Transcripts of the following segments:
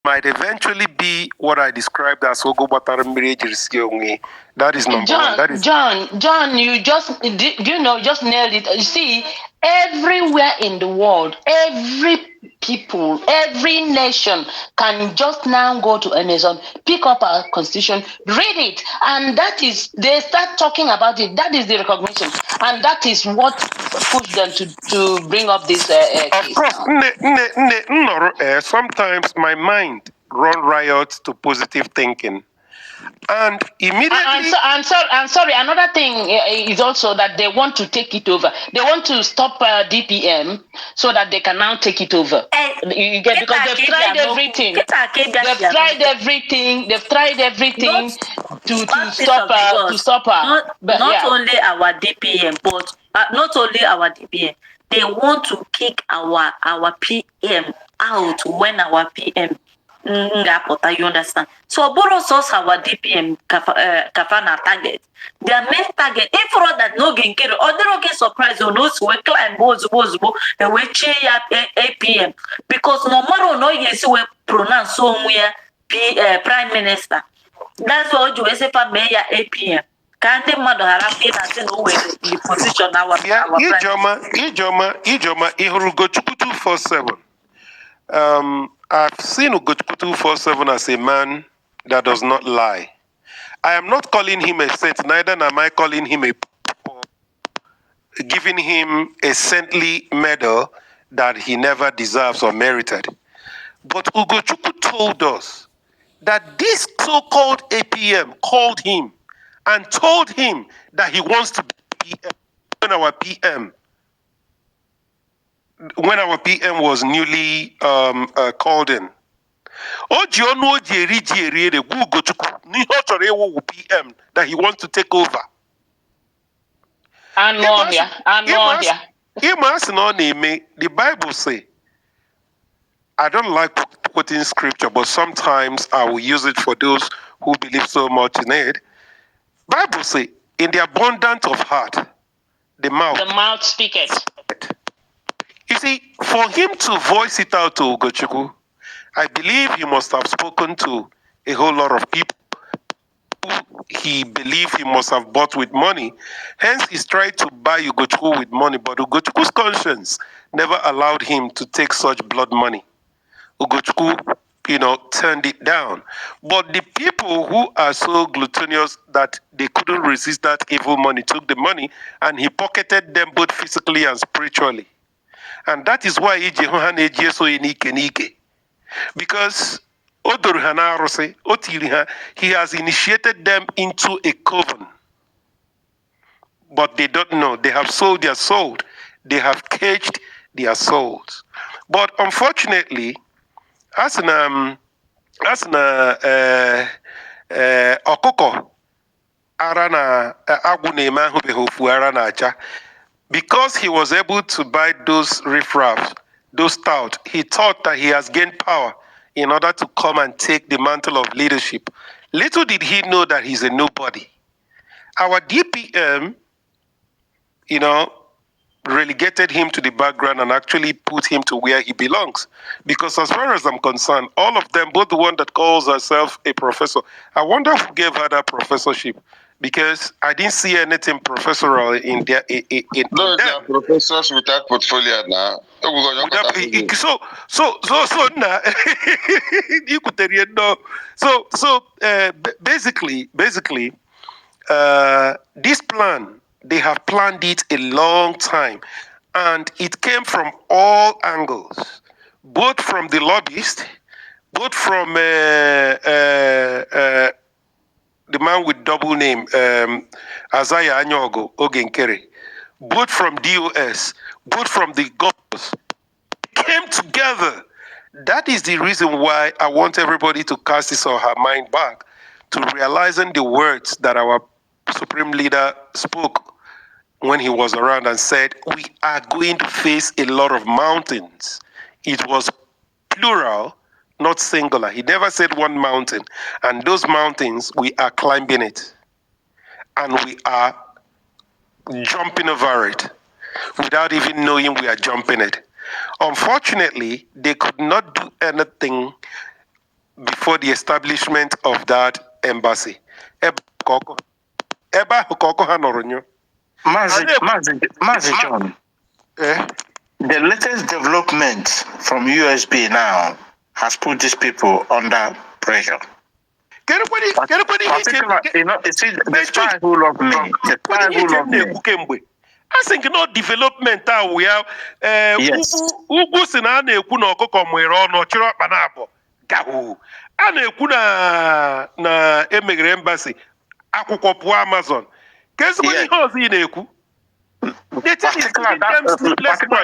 might eventually be what I described as Ogo Batarambiri. That is number one. That is John, you just just nailed it. You see, everywhere in the world, every people, every nation can just now go to Amazon, pick up our constitution, read it, and that is they start talking about it. That is the recognition, and that is what pushed them to bring up this of case. course, sometimes my mind run riot to positive thinking. And immediately, I'm sorry. Another thing is also that they want to take it over. They want to stop DPM so that they can now take it over. You get, because they've tried everything. They've tried everything to stop her. Not only our DPM, but not only our DPM. They want to kick our PM out when our PM you understand? So Boros our DPM kafana target. Their main target, if for that no gain care, or they get surprise on us we climb bozo and we change APM because no matter no yes we pronounce somewhere prime minister. That's what you say for mayor APM. Can't the mother have been the position our Ijoma, Ihurugo 247. I've seen Ugochukwu 247 as a man that does not lie. I am not calling him a saint, neither am I calling him giving him a saintly medal that he never deserves or merited. But Ugochukwu told us that this so-called APM called him and told him that he wants to be PM when our PM was newly called in. PM that he wants to take over. The Bible say, I don't like quoting scripture, but sometimes I will use it for those who believe so much in it. Bible say, in the abundance of heart, the mouth speaketh. You see, for him to voice it out to Ugochukwu, I believe he must have spoken to a whole lot of people who he believed he must have bought with money. Hence, he's tried to buy Ugochukwu with money, but Ugochukwu's conscience never allowed him to take such blood money. Ugochukwu, turned it down. But the people who are so gluttonous that they couldn't resist that evil money took the money and he pocketed them both physically and spiritually. And that is why because he has initiated them into a coven. But they don't know. They have sold their soul. They have caged their souls. But unfortunately, as an ọkụkọ ara na agwụ na-eme ahụ behofu ara na acha. Because he was able to buy those riffraff, those stout, he thought that he has gained power in order to come and take the mantle of leadership. Little did he know that he's a nobody. Our DPM, relegated him to the background and actually put him to where he belongs. Because as far as I'm concerned, all of them, both the one that calls herself a professor, I wonder who gave her that professorship. Because I didn't see anything professorial in there. No, they are professors without portfolio now. Basically, this plan, they have planned it a long time, and it came from all angles, both from the lobbyists, both from the man with double name, Azaya Anyogo Ogenkere, both from DOS, both from the governors, came together. That is the reason why I want everybody to cast his or her mind back to realizing the words that our Supreme Leader spoke when he was around and said, we are going to face a lot of mountains. It was plural, not singular. He never said one mountain. And those mountains, we are climbing it. And we are jumping over it without even knowing we are jumping it. Unfortunately, they could not do anything before the establishment of that embassy. Ebe ahụ ka ọkụ ha nọrọ nyụ. Mazi John, the latest development from USB now has put these people under pressure. Particularly, you know, see, the spy who loved me, the spy who loved me. I think no development we have. Yes. Ugwu si na a na-ekwu na ọkụkọ nwere ọnụ chịrị ọkpa na abụọ gahu. A na-ekwu na emeghere embassy akwụkwọ pụọ Amazon. Kedu ihe ọzọ ị na-ekwu? Particularly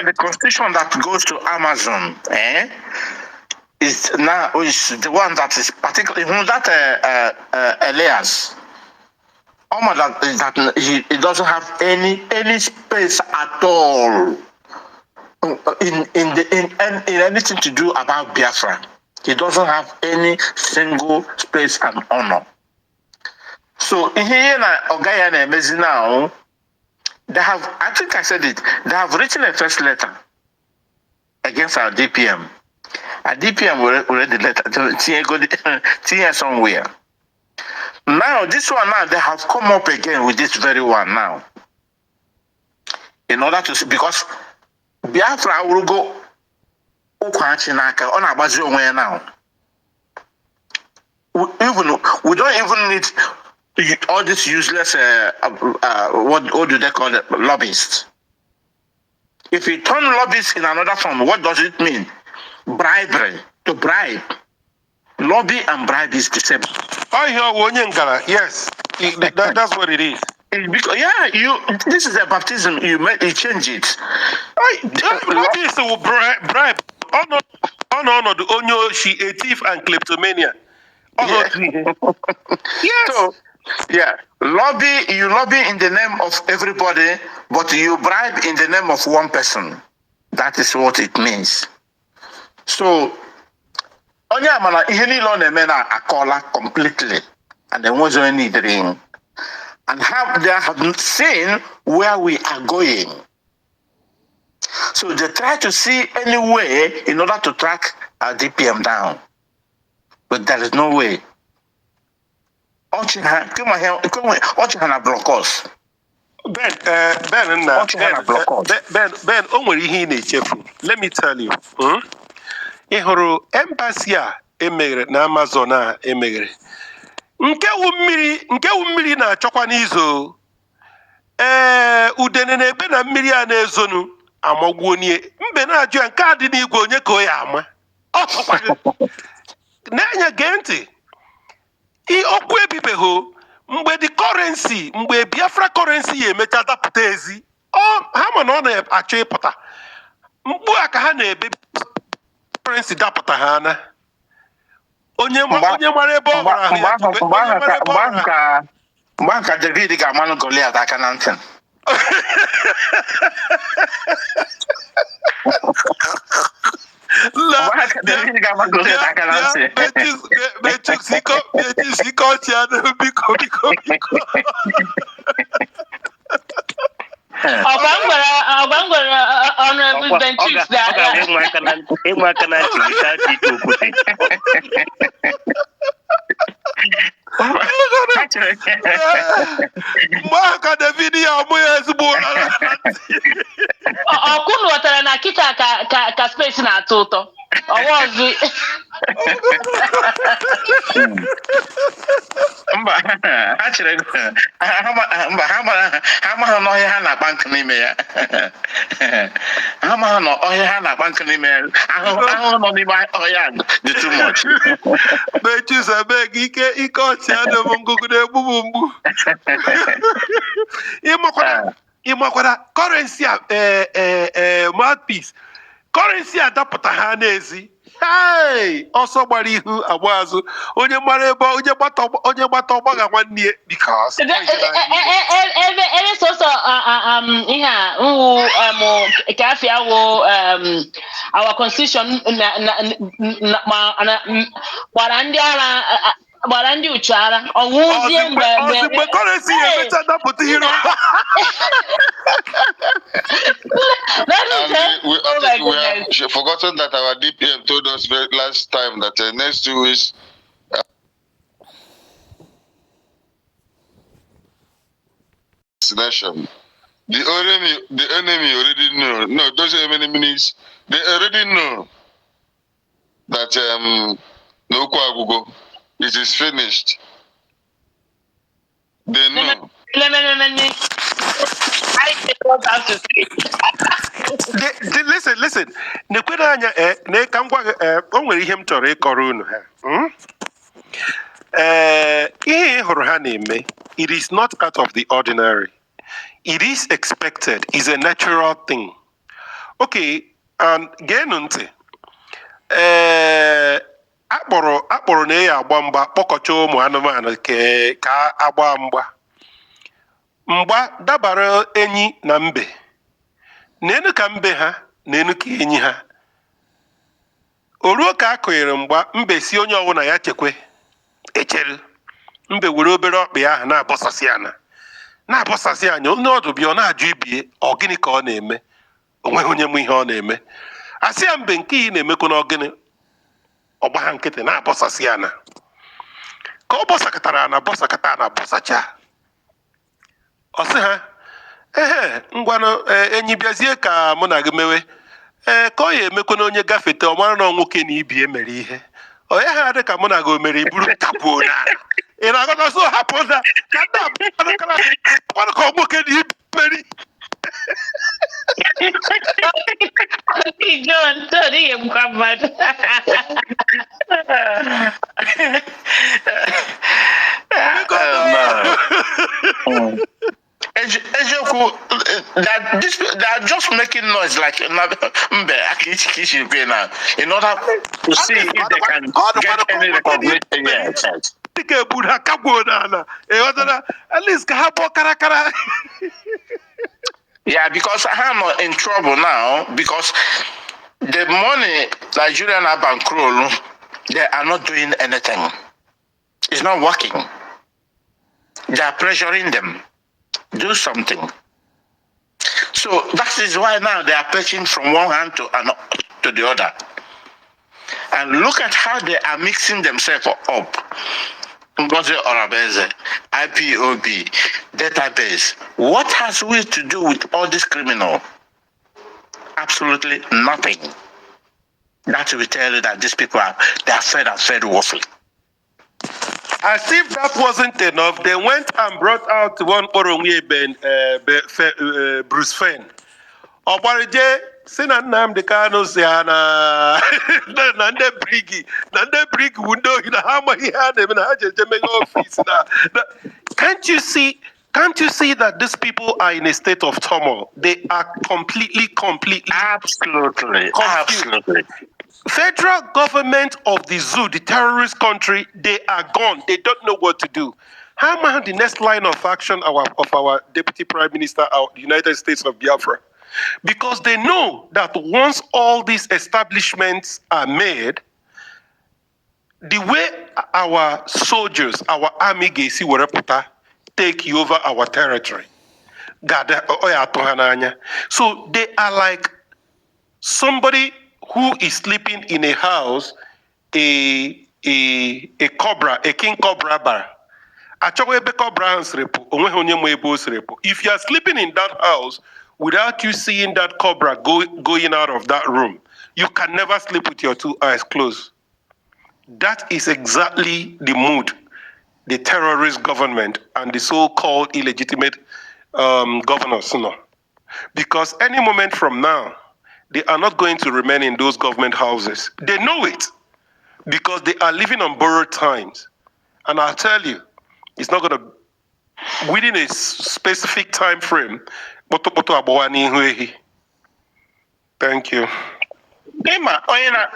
the constitution that goes to Amazon, is the one that is particularly that Elias. That he doesn't have any space at all in anything to do about Biafra. He doesn't have any single space and honor. So here na Ogaya na Emezi now, they have, I think I said it, they have written a first letter against our DPM. Our DPM will read the letter to somewhere. Now, this one now, they have come up again with this very one now. In order to, because Biafra will go Ukwanchinaka on Abazi now. We don't even need all this useless, what do they call it, lobbyists. If you turn lobbyists in another form, what does it mean? Bribery, to bribe. Lobby and bribe is the same. Yes, that's what it is. Because, this is a baptism. You change it. Lobbyists will bribe. Oh no, the onyo she a thief and kleptomania. Yes. So, you lobby in the name of everybody, but you bribe in the name of one person. That is what it means. So, onye amana ihe niile ọ na-eme na akọla completely, and there wasn't any dream, and they have seen where we are going. So they try to see any way in order to track our DPM down, but there is no way. Ochiha na block us. Ben, o nwere ihe ị na-echefu. Let me tell you. Ị hụrụ embassy a emeghere na Amazon a emeghere. Nke wu mmiri na-achọkwa n'izo. Udene na-ebe na mmiri a na-ezonu amagwuo nie. Mbe na-ajụ ya nke a dị n'igwe onye ka o ya ama. Ọ tọkwa. Na-enye gee ntị. Okwu ebibeghị mgbe the currency, mgbe Biafra currency ya emecha dapụta ezi. Ha ma na ọ na-achọ ịpụta. Mkpu a ka ha na-ebe currency dapụta ha na. Onye mara ebe ọ gbara ahụ ya. Mgbe ka David ga-amanụ Goliath aka na ntị. Maka David ya ọmụ ya ezigbo ụra. Ọkụ nwetara na kịta ka space na-atọ ụtọ. Ọwọzi. Mba, ha chere ha maghị n'ọhịa ha na-akpa nkụ n'ime ya. Ha maghị n'ọhịa ha na-akpa nkụ n'ime ya. Ahụhụ nọ n'ime ọhịa dị too much. Mechusa beg ike ọchị adị m ngụgụ na-egbu m mgbu. Ịmakwara currency mouthpiece. Currency adapụta ha n'ezi. Ọsọ gbara ihu agba azụ. Onye mara ebe onye gbata ọgbaga nwanne ya because ebe sọsọ ihe a nwu ka afịa wụ our constitution gbara ndị ara gbara ndị uchu ara ọnwụzie mgbe currency emecha dapụta hero. We have forgotten that our DPM told us last time that next 2 weeks assassination. The enemy already know. No, those enemies, they already know that no Kwagugo, it is finished. They know. I don't have to say. Listen. Nekwena anya ne ka ngwa o nwere ihe m chọrọ ịkọrọ unu ha. Ihe ị hụrụ ha na-eme, it is not out of the ordinary. It is expected. It's a natural thing. Okay, and geenụ ntị. Akpọrọ na ya agba mgba kpọkọcha ụmụ anụmanụ ka agba mgba. Mgba dabara enyi na mbe. N'enu ka mbe ha, n'enu ka enyi ha. O ruo ka a kụnyere mgba, mbe si onye ọbụla ya chekwe. Echere. Mbe were obere ọkpị ahụ na-abọsasị anya. Onye ọdụ bịa ọ na-ajụ ibie, ọ gịnị ka ọ na-eme? O nweghị onye mụ ihe ọ na-eme. Asị ya mbe nke ị na-emekwa na ọgịnị? Ọ gba ha nkịtị na-abọsasị ana. Ka ọ bọsakọtara ana bọsacha. Ọ sị ha, ngwanụ enyi bịazie ka mụ na gị mewe. Ka ọ ya emekwa na onye gafete ọ mara na nwoke na ibie mere ihe. Ọ ya ha dị ka mụ na gị o mere iburu kapụo n'ala. Ị na-agọta so hapụ na ka ndị abụọ ka nwoke na ibie mere. John, sorry, I'm covered. Ejoku, they are just making noise like mbe akichi now in order to see if they can get any recognition. Yes. At least karakara. Yeah, because I'm in trouble now because the money Nigerian are bankroll, they are not doing anything. It's not working. They are pressuring them. Do something. So that is why now they are pitching from one hand to the other. And look at how they are mixing themselves up. Ngozi Orabeze, IPOB, database. What has we to do with all this criminal? Absolutely nothing. That will tell you that these people are fed woefully. As if that wasn't enough, they went and brought out one Orongwe Bruce Fenn. Obarije sina Nnamdi Kanu si na nde brigi window na hama hiya na hajeje mega office na. Can't you see that these people are in a state of turmoil? They are completely Absolutely. Federal government of the zoo, the terrorist country, they are gone. They don't know what to do. How much the next line of action of our Deputy Prime Minister of the United States of Biafra? Because they know that once all these establishments are made, the way our soldiers, our army gesi wereputa take over our territory. So they are like somebody who is sleeping in a house, a cobra, a king cobra bar. If you are sleeping in that house without you seeing that cobra going out of that room, you can never sleep with your two eyes closed. That is exactly the mood the terrorist government and the so-called illegitimate governors know. Because any moment from now, they are not going to remain in those government houses. They know it because they are living on borrowed times. And I'll tell you, it's not going to, within a specific time frame, thank you. Emma, Oyena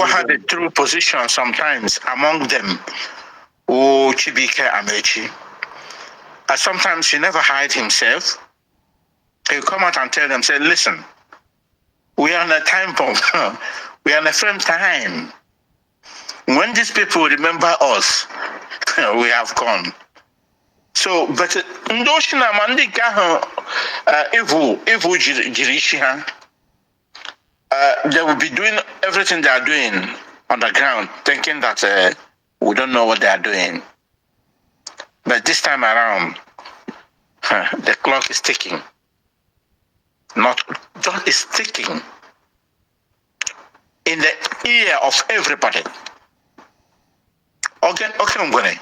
had the true position sometimes among them. Oh, Chibike Amechi. And sometimes he never hide himself. He'll come out and tell them, say, listen, we are in a time bomb. We are in a firm time. When these people remember us, we have gone. So, but Ndoshina Mandika Evu Jirishiha, they will be doing everything they are doing on the ground, thinking that we don't know what they are doing. But this time around, The clock is ticking. Not just is ticking in the ear of everybody. Okay, Ngwene.